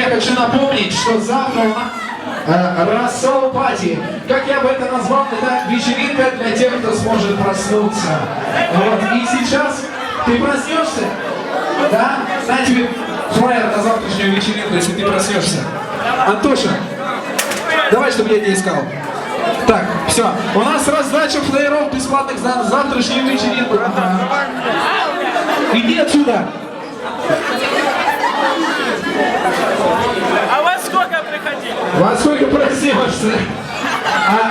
я хочу напомнить, что завтра рассол пати. Как я бы это назвал, это вечеринка для тех, кто сможет проснуться. Вот. И сейчас ты проснешься, да? На тебе флаер на завтрашнюю вечеринку, если ты проснешься. Антоша, давай, чтобы я не искал. Так, все. У нас раздача флееров бесплатных за завтрашнюю вечеринку. Ага. Иди отсюда. А во сколько приходили? Во сколько проснешься?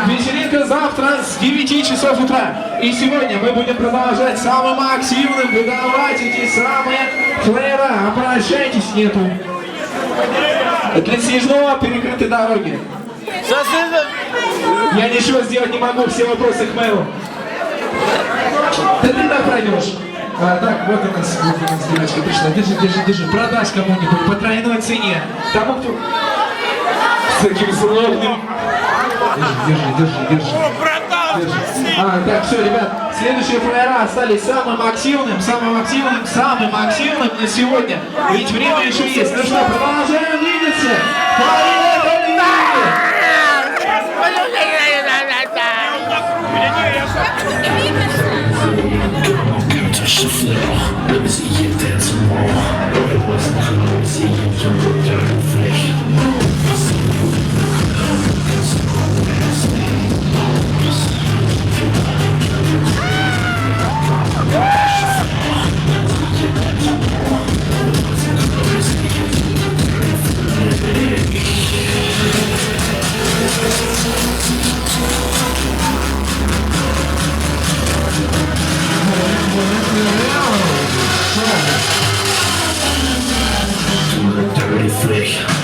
Вечеринка завтра с 9 часов утра. И сегодня мы будем продолжать самым активным выдавать эти самые флеера. Обращайтесь, нету. Для Снежного перекрыты дороги. Я ничего сделать не могу, все вопросы к мэру. Да ты так пройдешь. Так, вот у нас девочка пришла. Держи. Продашь кому-нибудь по тройной цене. Тому, кто с таким злобным. Держи. Так, все, ребят, следующие флеера остались самым активным на сегодня. Ведь время еще есть. Ну что, продолжаем двигаться. Let me see you dance some more. It wasn't cool, see you dirty flesh. Dirty flesh.